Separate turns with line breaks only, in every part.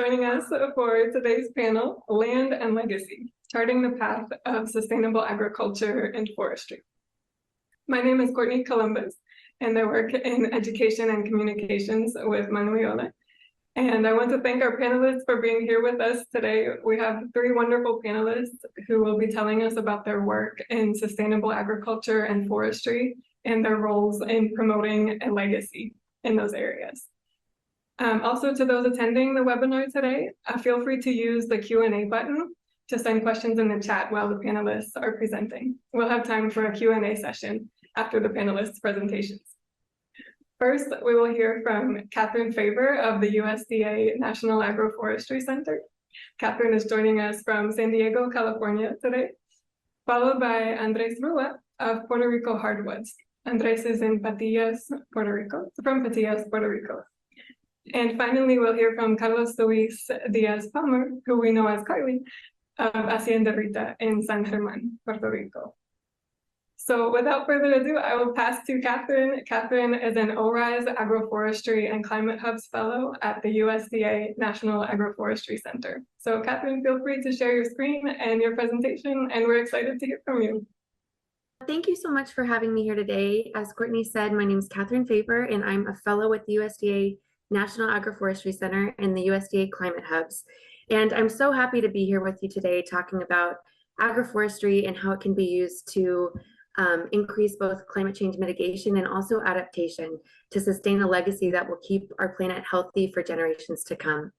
joining us for today's panel, Land and Legacy, Charting the Path of Sustainable Agriculture and Forestry. My name is Courtney Columbus, and I work in Education and Communications with mano-Y-ola. And I want to thank our panelists for being here with us today. We have 3 wonderful panelists who will be telling us about their work in sustainable agriculture and forestry and their roles in promoting a legacy in those areas. Also, to those attending the webinar today, feel free to use the Q&A button to send questions in the chat while the panelists are presenting. We'll have time for a Q&A session after the panelists' presentations. First, we will hear from Katherine Faber of the USDA National Agroforestry Center. Katherine is joining us from San Diego, California today, followed by Andrés of Puerto Rico Hardwoods. Andrés is in Patillas, Puerto Rico, from Patillas, Puerto Rico. And finally, we'll hear from Carlos Luis Díaz Palmer, who we know as Carly, of Hacienda Rita in San Germán, Puerto Rico. So without further ado, I will pass to Katherine. Katherine is an ORISE Agroforestry and Climate Hubs Fellow at the USDA National Agroforestry Center. So Katherine, feel free to share your screen and your presentation, and we're excited to hear from you.
Thank you so much for having me here today. As Courtney said, my name is Katherine Faber, and I'm a fellow with the USDA National Agroforestry Center and the USDA Climate Hubs. And I'm so happy to be here with you today talking about agroforestry and how it can be used to increase both climate change mitigation and also adaptation to sustain a legacy that will keep our planet healthy for generations to come.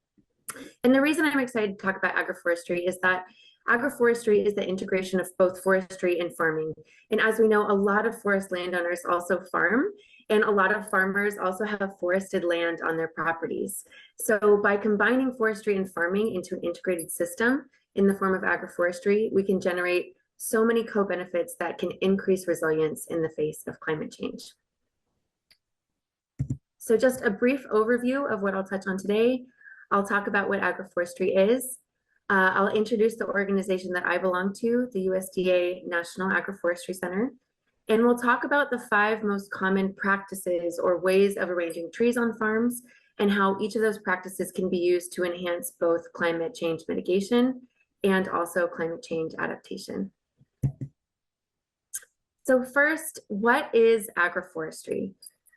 And the reason I'm excited to talk about agroforestry is that agroforestry is the integration of both forestry and farming. And as we know, a lot of forest landowners also farm, and a lot of farmers also have forested land on their properties. So by combining forestry and farming into an integrated system in the form of agroforestry, we can generate so many co-benefits that can increase resilience in the face of climate change. So just a brief overview of what I'll touch on today. I'll talk about what agroforestry is. I'll introduce the organization that I belong to, the USDA National Agroforestry Center. And we'll talk about the 5 most common practices or ways of arranging trees on farms and how each of those practices can be used to enhance both climate change mitigation and also climate change adaptation. So first, what is agroforestry?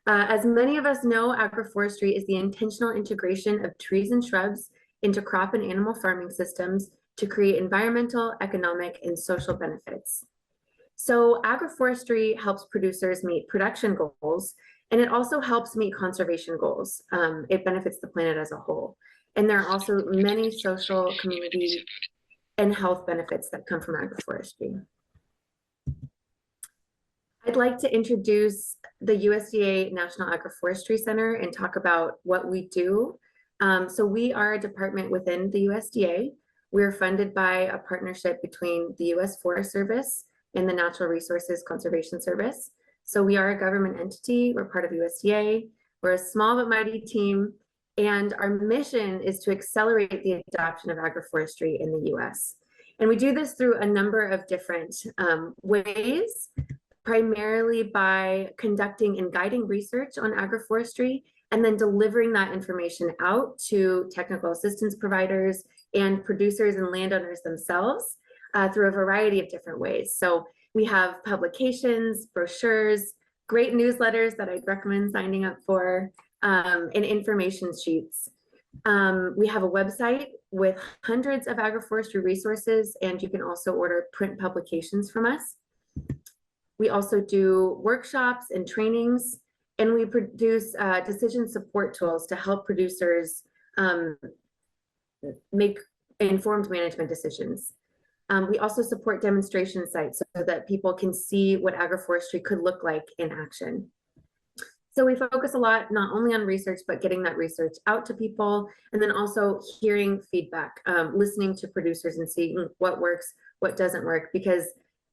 As many of us know, agroforestry is the intentional integration of trees and shrubs into crop and animal farming systems to create environmental, economic, and social benefits. So agroforestry helps producers meet production goals, and it also helps meet conservation goals. It benefits the planet as a whole. And there are also many social, community, and health benefits that come from agroforestry. I'd like to introduce the USDA National Agroforestry Center and talk about what we do. So we are a department within the USDA. We're funded by a partnership between the U.S. Forest Service and the Natural Resources Conservation Service. So we are a government entity. We're part of USDA. We're a small but mighty team. And our mission is to accelerate the adoption of agroforestry in the U.S. And we do this through a number of different ways, primarily by conducting and guiding research on agroforestry and then delivering that information out to technical assistance providers and producers and landowners themselves through a variety of different ways. So we have publications, brochures, great newsletters that I'd recommend signing up for, and information sheets. We have a website with hundreds of agroforestry resources, and you can also order print publications from us. We also do workshops and trainings, and we produce decision support tools to help producers make informed management decisions. We also support demonstration sites so that people can see what agroforestry could look like in action. So we focus a lot not only on research, but getting that research out to people, and then also hearing feedback, listening to producers and seeing what works, what doesn't work, because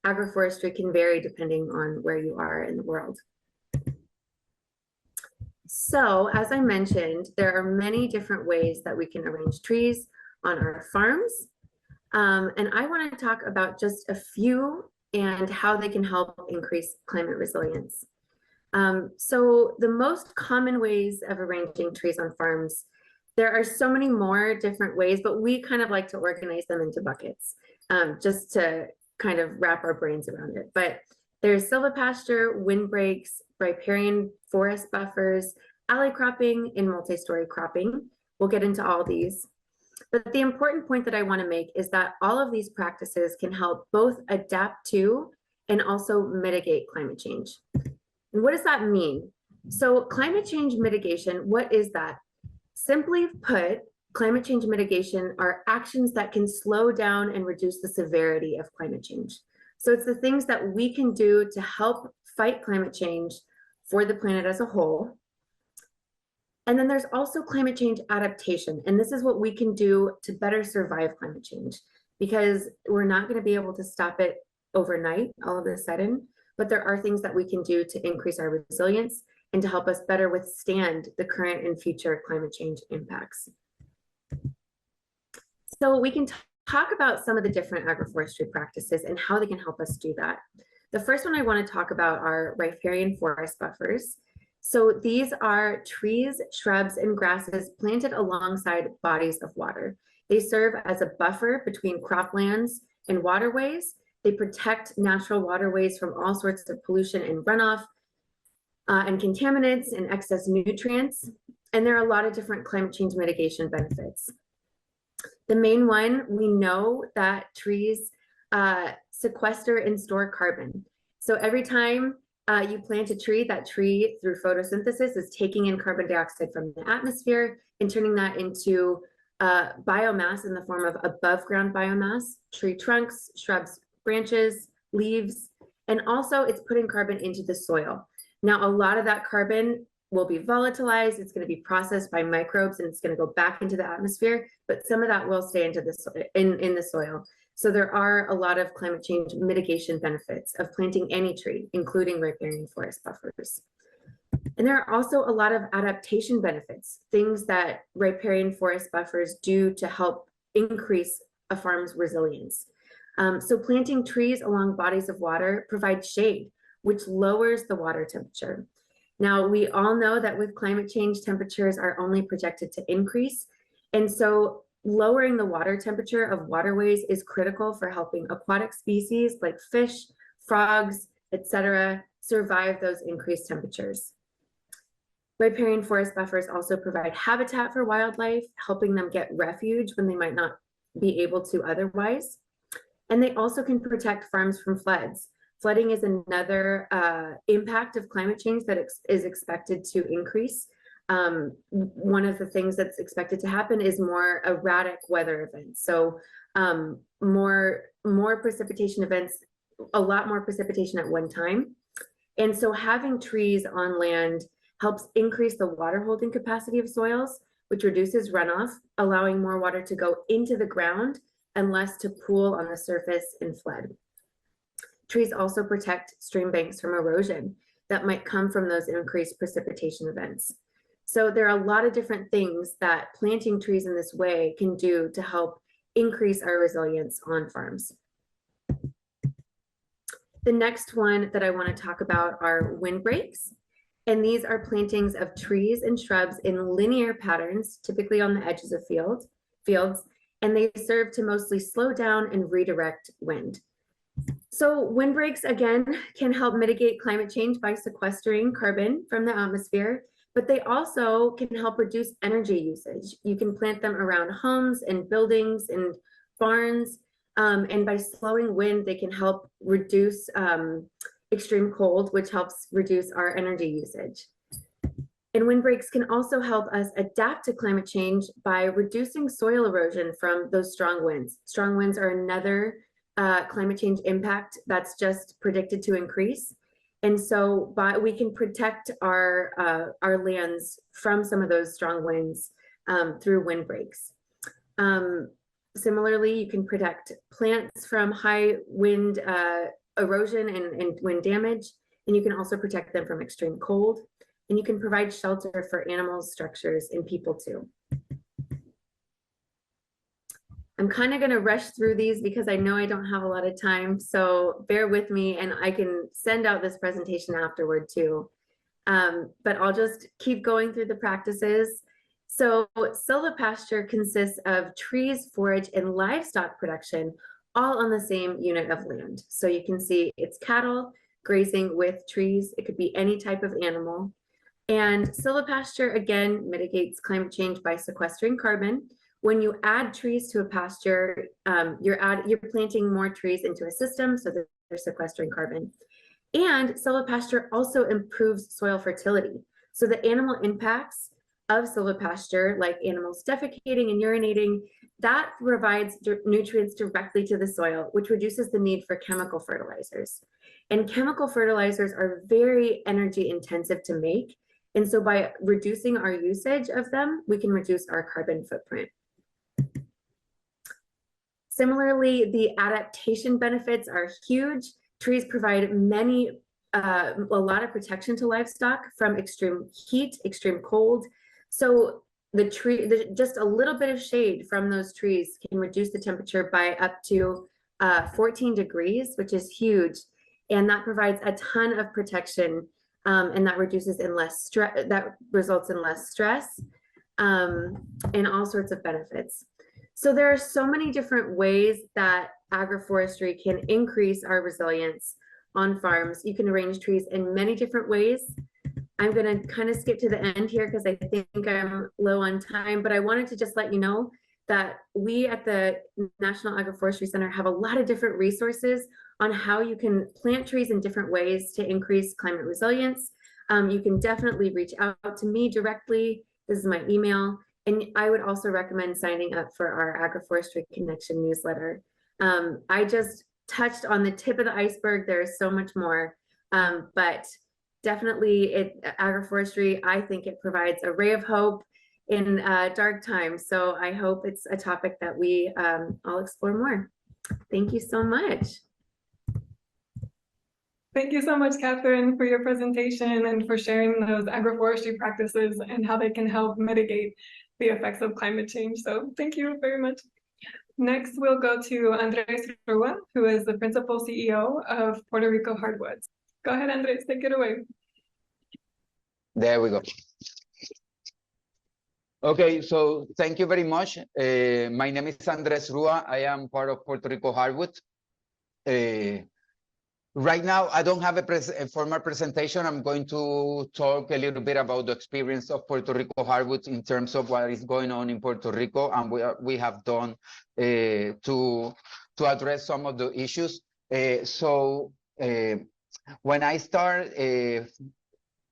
agroforestry can vary depending on where you are in the world. So as I mentioned, there are many different ways that we can arrange trees on our farms. And I want to talk about just a few and how they can help increase climate resilience. So the most common ways of arranging trees on farms, There are so many more different ways, but we kind of like to organize them into buckets, just to kind of wrap our brains around it. But there's silvopasture, windbreaks, riparian forest buffers, alley cropping, and multi-story cropping. We'll get into all these. But the important point that I want to make is that all of these practices can help both adapt to and also mitigate climate change. And what does that mean? So climate change mitigation, what is that? Simply put, climate change mitigation are actions that can slow down and reduce the severity of climate change. So it's the things that we can do to help fight climate change for the planet as a whole. And then there's also climate change adaptation. And this is what we can do to better survive climate change, because we're not going to be able to stop it overnight all of a sudden, but there are things that we can do to increase our resilience and to help us better withstand the current and future climate change impacts. So we can talk about some of the different agroforestry practices and how they can help us do that. The first one I want to talk about are riparian forest buffers. So these are trees, shrubs, and grasses planted alongside bodies of water. They serve as a buffer between croplands and waterways. They protect natural waterways from all sorts of pollution and runoff, and contaminants and excess nutrients. And there are a lot of different climate change mitigation benefits. The main one, we know that trees sequester and store carbon. So every time you plant a tree, that tree through photosynthesis is taking in carbon dioxide from the atmosphere and turning that into biomass in the form of above ground biomass, tree trunks, shrubs, branches, leaves, and also it's putting carbon into the soil. Now, a lot of that carbon will be volatilized, it's going to be processed by microbes, and it's going to go back into the atmosphere, but some of that will stay into the in the soil. So there are a lot of climate change mitigation benefits of planting any tree, including riparian forest buffers. And there are also a lot of adaptation benefits, things that riparian forest buffers do to help increase a farm's resilience. So planting trees along bodies of water provides shade, which lowers the water temperature. Now, we all know that with climate change, temperatures are only projected to increase. And so lowering the water temperature of waterways is critical for helping aquatic species like fish, frogs, etc., survive those increased temperatures. Riparian forest buffers also provide habitat for wildlife, helping them get refuge when they might not be able to otherwise. And they also can protect farms from floods. Flooding is another impact of climate change that is expected to increase. One of the things that's expected to happen is more erratic weather events. So more precipitation events, a lot more precipitation at one time. And so having trees on land helps increase the water holding capacity of soils, which reduces runoff, allowing more water to go into the ground and less to pool on the surface and flood. Trees also protect stream banks from erosion that might come from those increased precipitation events. So there are a lot of different things that planting trees in this way can do to help increase our resilience on farms. The next one that I want to talk about are windbreaks. And these are plantings of trees and shrubs in linear patterns, typically on the edges of fields, and they serve to mostly slow down and redirect wind. So windbreaks, again, can help mitigate climate change by sequestering carbon from the atmosphere, but they also can help reduce energy usage. You can plant them around homes and buildings and barns, and by slowing wind, they can help reduce extreme cold, which helps reduce our energy usage. And windbreaks can also help us adapt to climate change by reducing soil erosion from those strong winds. Strong winds are another climate change impact that's just predicted to increase. And so we can protect our lands from some of those strong winds through windbreaks. Similarly, you can protect plants from high wind erosion and wind damage, and you can also protect them from extreme cold, and you can provide shelter for animals, structures, and people too. I'm kind of going to rush through these because I know I don't have a lot of time, so bear with me, and I can send out this presentation afterward too. But I'll just keep going through the practices. So silvopasture consists of trees, forage, and livestock production all on the same unit of land. So you can see it's cattle grazing with trees. It could be any type of animal. And silvopasture, again, mitigates climate change by sequestering carbon. When you add trees to a pasture, you're planting more trees into a system, so that they're sequestering carbon. And silvopasture also improves soil fertility. So the animal impacts of silvopasture, like animals defecating and urinating, that provides nutrients directly to the soil, which reduces the need for chemical fertilizers. And chemical fertilizers are very energy intensive to make. And so by reducing our usage of them, we can reduce our carbon footprint. Similarly, the adaptation benefits are huge. Trees provide a lot of protection to livestock from extreme heat, extreme cold. So just a little bit of shade from those trees can reduce the temperature by up to 14 degrees, which is huge. And that provides a ton of protection, and that reduces in less stress, that results in less stress, and all sorts of benefits. So there are so many different ways that agroforestry can increase our resilience on farms. You can arrange trees in many different ways. I'm going to kind of skip to the end here because I think I'm low on time, but I wanted to just let you know that we at the National Agroforestry Center have a lot of different resources on how you can plant trees in different ways to increase climate resilience. You can definitely reach out to me directly. This is my email. And I would also recommend signing up for our Agroforestry Connection newsletter. I just touched on the tip of the iceberg. There's so much more, but definitely agroforestry, I think it provides a ray of hope in dark times. So I hope it's a topic that we all explore more. Thank you so much.
Thank you so much, Katherine, for your presentation and for sharing those agroforestry practices and how they can help mitigate the effects of climate change. So thank you very much. Next, we'll go to Andrés, who is the Principal CEO of Puerto Rico Hardwoods. Go ahead, Andrés, take it away.
There we go. Okay, so thank you very much. My name is Andrés Rua. I am part of Puerto Rico Hardwoods. Right now, I don't have a formal presentation. I'm going to talk a little bit about the experience of Puerto Rico Hardwoods in terms of what is going on in Puerto Rico and we have done to address some of the issues. When I started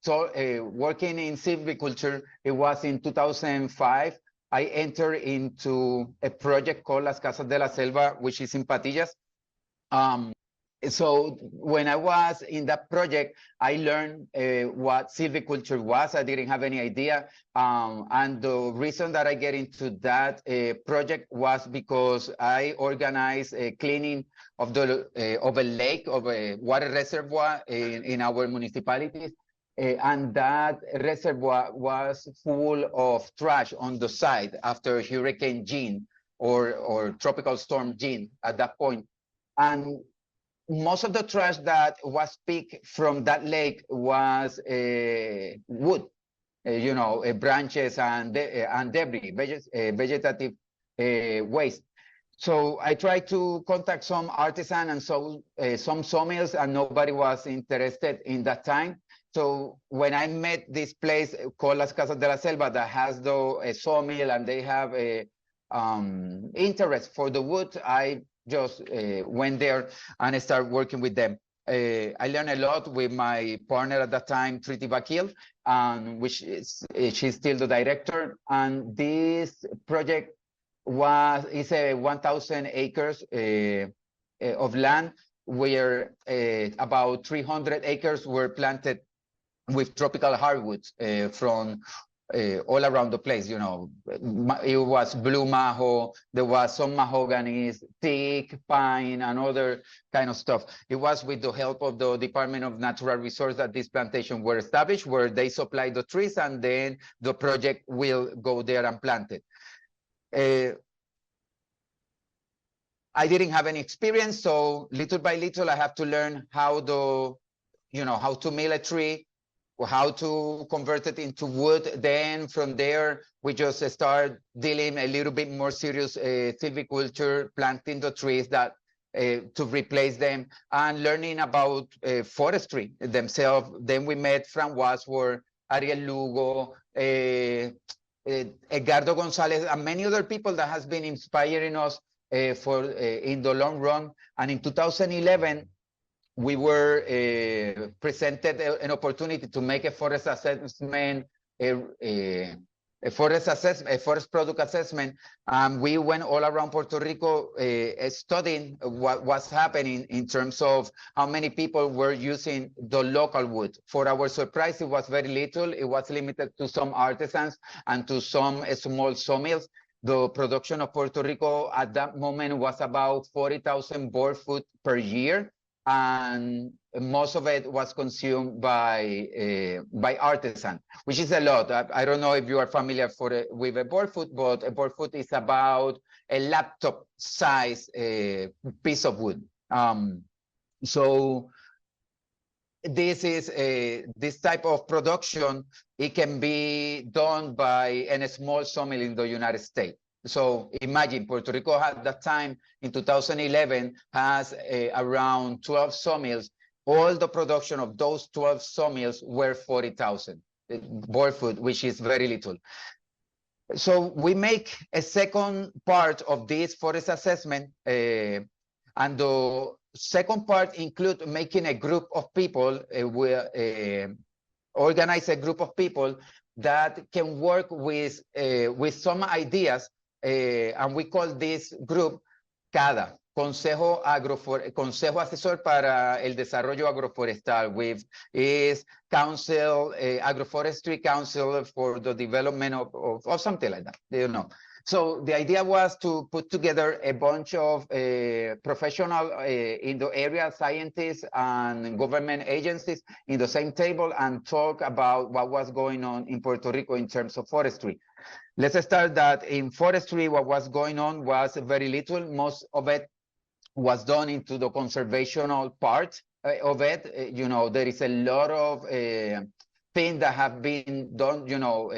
working in silviculture, it was in 2005. I entered into a project called Las Casas de la Selva, which is in Patillas. So when I was in that project, I learned what silviculture was. I didn't have any idea. And the reason that I get into that project was because I organized a cleaning of a lake, of a water reservoir in our municipalities. And that reservoir was full of trash on the side after Hurricane Jean or Tropical Storm Jean at that point. And most of the trash that was picked from that lake was wood, branches and debris, vegetative waste. So I tried to contact some artisan and some sawmills, and nobody was interested in that time. So when I met this place called Las Casas de la Selva that has a sawmill and they have a interest for the wood, I just went there and I started working with them. I learned a lot with my partner at that time, Rita, she's still the director. And this project is a 1,000 acres of land where about 300 acres were planted with tropical hardwoods from all around the place. It was blue maho, there was some mahoganies, teak, pine, and other kind of stuff. It was with the help of the Department of Natural Resources that these plantations were established, where they supply the trees and then the project will go there and plant it. I didn't have any experience, so little by little I have to learn how to mill a tree, how to convert it into wood. Then from there, we just start dealing a little bit more serious silviculture, planting the trees that to replace them, and learning about forestry themselves. Then we met Fran Wadsworth, Ariel Lugo, Edgardo Gonzalez, and many other people that has been inspiring us in the long run. And in 2011, we were presented an opportunity to make a forest assessment, a forest product assessment. We went all around Puerto Rico studying what was happening in terms of how many people were using the local wood. For our surprise, it was very little. It was limited to some artisans and to some small sawmills. The production of Puerto Rico at that moment was about 40,000 board foot per year, and most of it was consumed by artisan, which is a lot. I don't know if you are familiar with a board foot, but a board foot is about a laptop size piece of wood. So this is this type of production. It can be done by a small sawmill in the United States. So imagine Puerto Rico at that time in 2011 has around 12 sawmills. All the production of those 12 sawmills were 40,000 board foot, which is very little. So we make a second part of this forest assessment, and the second part includes making a group of people, organize a group of people that can work with some ideas. And we call this group CADA, Consejo Asesor para el Desarrollo Agroforestal, which is Council, Agroforestry Council for the Development of something like that, you know. So the idea was to put together a bunch of professional in the area, scientists and government agencies in the same table and talk about what was going on in Puerto Rico in terms of forestry. Let's start that in forestry, what was going on was very little. Most of it was done into the conservational part of it. You know, there is a lot of things that have been done, you know,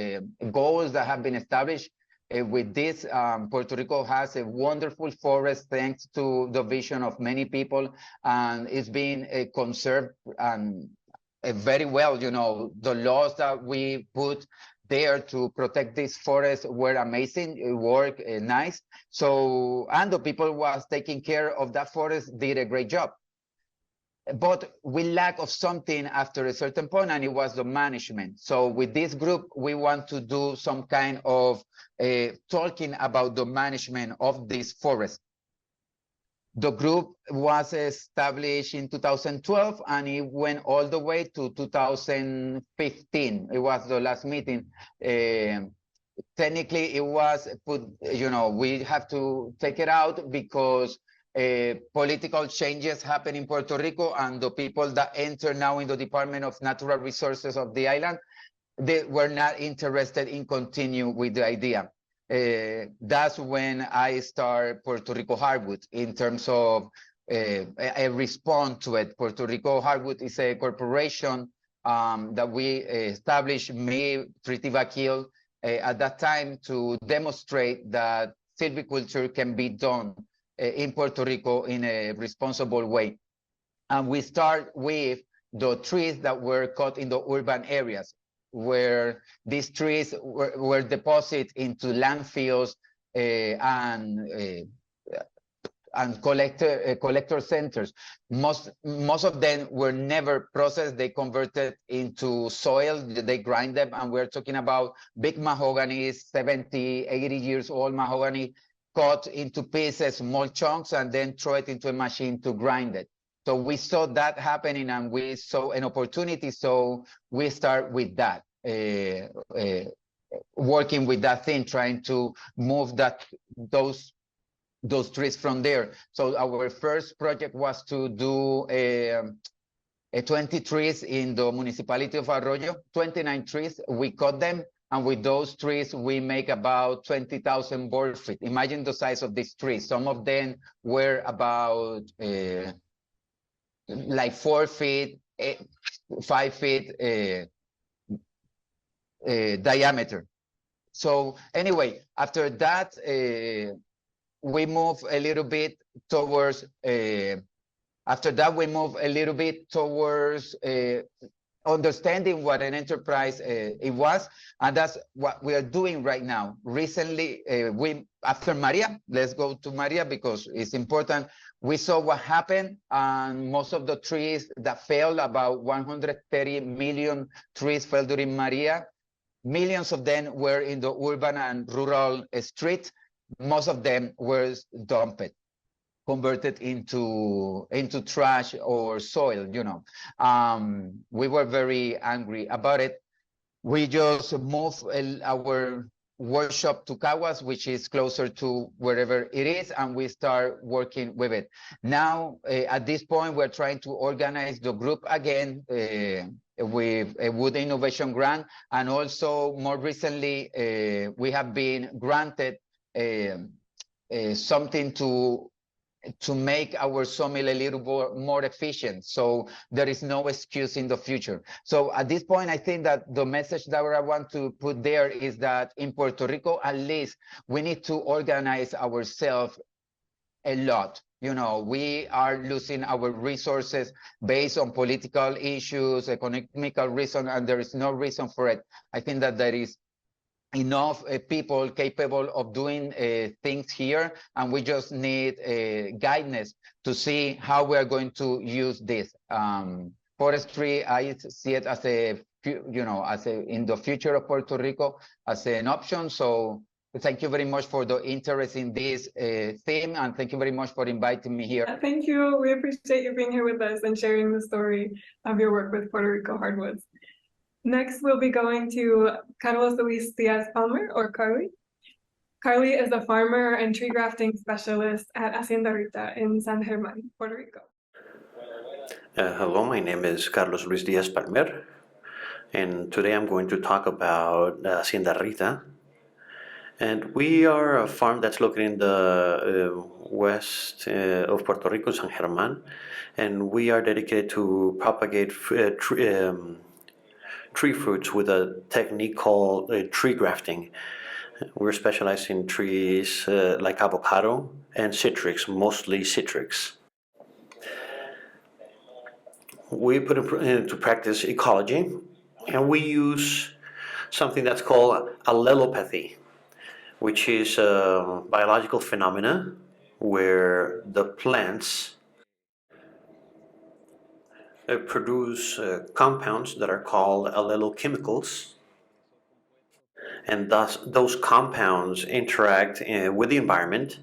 goals that have been established. With this, Puerto Rico has a wonderful forest thanks to the vision of many people, and it's being conserved and very well. You know, the laws that we put there to protect this forest were amazing. It worked nice. So, and the people who was taking care of that forest did a great job. But we lack of something after a certain point, and it was the management. So with this group, we want to do some kind of talking about the management of this forest. The group was established in 2012, and it went all the way to 2015. It was the last meeting. Technically, it was put, you know, we have to take it out because political changes happen in Puerto Rico, and the people that enter now in the Department of Natural Resources of the island, they were not interested in continue with the idea. That's when I start Puerto Rico Hardwoods in terms of a response to it. Puerto Rico Hardwoods is a corporation that we established, me, Rita Vakil, at that time to demonstrate that silviculture can be done in Puerto Rico in a responsible way. And we start with the trees that were cut in the urban areas, where these trees were deposited into landfills and collector centers. Most of them were never processed. They converted into soil. They grind them, and we're talking about big mahogany, 70, 80 years old mahogany, cut into pieces, small chunks, and then throw it into a machine to grind it. So we saw that happening, and we saw an opportunity. So we start with that, working with that thing, trying to move those trees from there. So our first project was to do 20 trees in the municipality of Arroyo, 29 trees. We cut them, and with those trees, we make about 20,000 board feet. Imagine the size of these trees. Some of them were about like 4 feet, 5 feet diameter. So anyway, after that, we move a little bit towards, understanding what an enterprise it was, and that's what we are doing right now. Recently, after Maria, let's go to Maria because it's important. We saw what happened, and most of the trees that fell, about 130 million trees fell during Maria. Millions of them were in the urban and rural streets. Most of them were dumped, converted into trash or soil, you know. We were very angry about it. We just moved our workshop to Caguas, which is closer to wherever it is, and we start working with it. Now, at this point, we're trying to organize the group again with a Wood Innovation Grant, and also more recently, we have been granted something to make our sawmill a little more efficient, so there is no excuse in the future. So at this point, I think that the message that I want to put there is that in Puerto Rico, at least, we need to organize ourselves a lot. You know, we are losing our resources based on political issues, economical reason, and there is no reason for it. I think that there is enough people capable of doing things here, and we just need guidance to see how we are going to use this. Forestry, I see it as in the future of Puerto Rico as an option. So thank you very much for the interest in this theme, and thank you very much for inviting me here.
Thank you. We appreciate you being here with us and sharing the story of your work with Puerto Rico Hardwoods. Next, we'll be going to Carlos Luis Díaz Palmer, or Carly. Carly is a farmer and tree grafting specialist at Hacienda Rita in San Germán, Puerto Rico.
Hello, my name is Carlos Luis Díaz Palmer, and today I'm going to talk about Hacienda Rita. And we are a farm that's located in the west of Puerto Rico, San Germán, and we are dedicated to propagate tree fruits with a technique called tree grafting. We're specialized in trees like avocado and citrus, mostly citrus. We put into practice ecology, and we use something that's called allelopathy, which is a biological phenomena where the plants produce compounds that are called allelochemicals, and thus those compounds interact with the environment,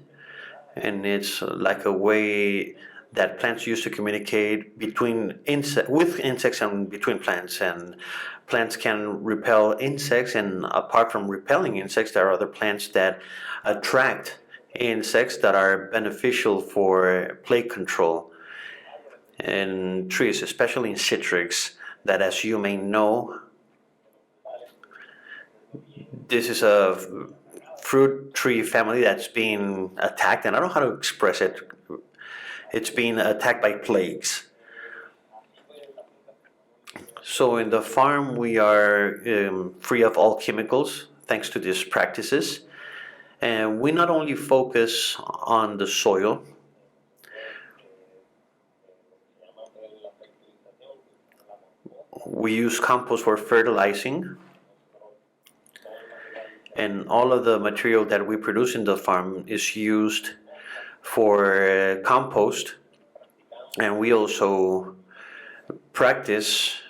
and it's like a way that plants use to communicate with insects and between plants, and plants can repel insects, and apart from repelling insects, there are other plants that attract insects that are beneficial for plague control. And trees, especially in citrus, that, as you may know, this is a fruit tree family that's being attacked, and I don't know how to express it. It's being attacked by plagues. So in the farm, we are free of all chemicals thanks to these practices. And we not only focus on the soil, we use compost for fertilizing, and all of the material that we produce in the farm is used for compost. And we also practice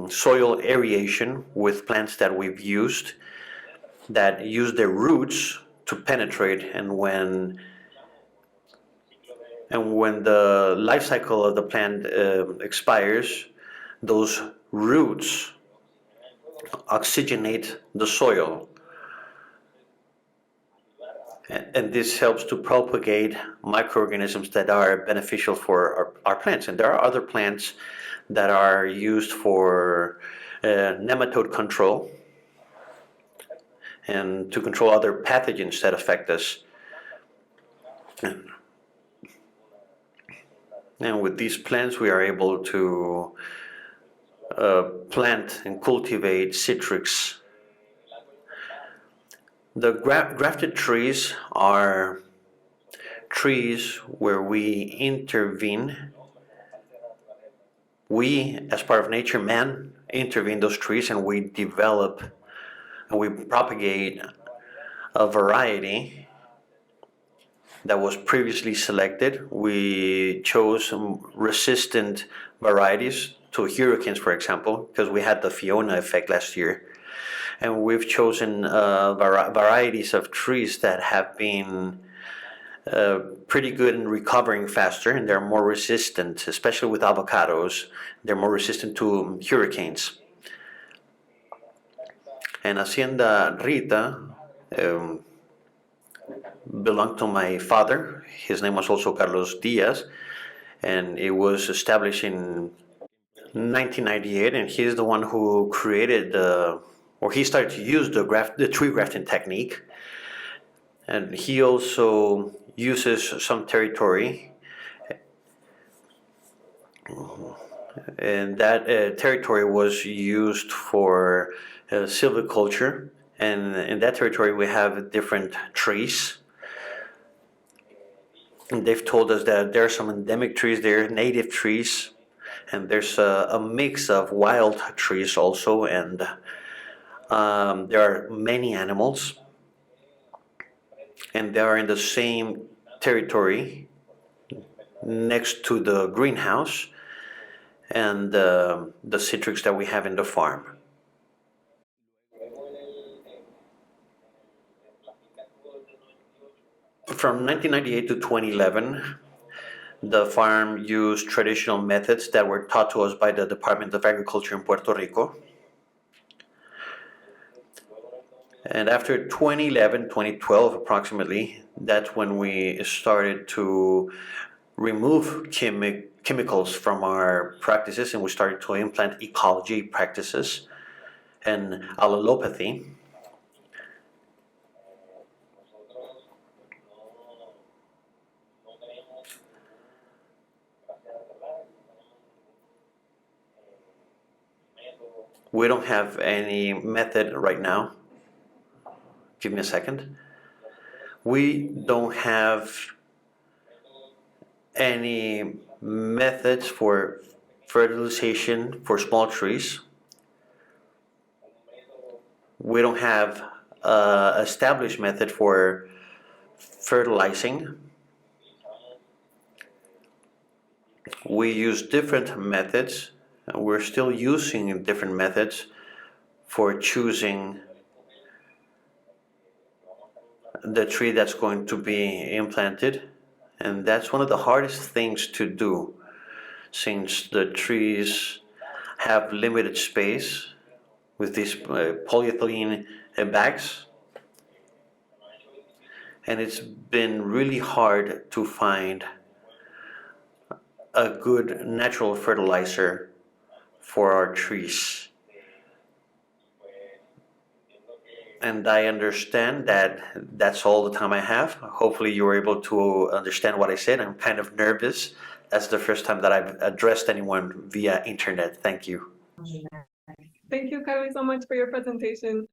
soil aeration with plants that we've used that use their roots to penetrate, and when the life cycle of the plant expires, those roots oxygenate the soil, and this helps to propagate microorganisms that are beneficial for our plants. And there are other plants that are used for nematode control and to control other pathogens that affect us. And with these plants, we are able to plant and cultivate citrus. The grafted trees are trees where we intervene. We, as part of nature, man, intervene those trees and we develop and we propagate a variety that was previously selected. We chose some resistant varieties to hurricanes, for example, because we had the Fiona effect last year. And we've chosen varieties of trees that have been pretty good in recovering faster, and they're more resistant, especially with avocados. They're more resistant to hurricanes. And Hacienda Rita belonged to my father. His name was also Carlos Díaz, and it was established in 1998, and he's the one who created or he started to use the tree grafting technique. And he also uses some territory, and that territory was used for silviculture. And in that territory we have different trees. And they've told us that there are some endemic trees there, native trees, and there's a mix of wild trees also, and there are many animals, and they are in the same territory next to the greenhouse and the citrus that we have in the farm. From 1998 to 2011, the farm used traditional methods that were taught to us by the Department of Agriculture in Puerto Rico. And after 2011, 2012 approximately, that's when we started to remove chemicals from our practices, and we started to implant ecology practices and allelopathy. We don't have any method right now. Give me a second. We don't have any methods for fertilization for small trees. We don't have an established method for fertilizing. We use different methods. We're still using different methods for choosing the tree that's going to be implanted, and that's one of the hardest things to do, since the trees have limited space with these polyethylene bags, and it's been really hard to find a good natural fertilizer for our trees. And I understand that that's all the time I have. Hopefully you were able to understand what I said. I'm kind of nervous. That's the first time that I've addressed anyone via internet. Thank you.
Thank you, Kylie, so much for your presentation.